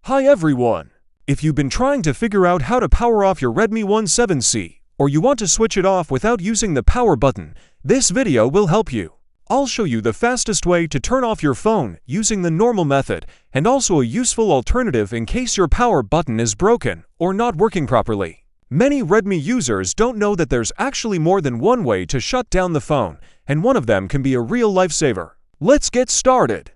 Hi everyone! If you've been trying to figure out how to power off your Redmi 17C, or you want to switch it off without using the power button, this video will help you. I'll show you the fastest way to turn off your phone using the normal method, and also a useful alternative in case your power button is broken or not working properly. Many Redmi users don't know that there's actually more than one way to shut down the phone, and one of them can be a real lifesaver. Let's get started!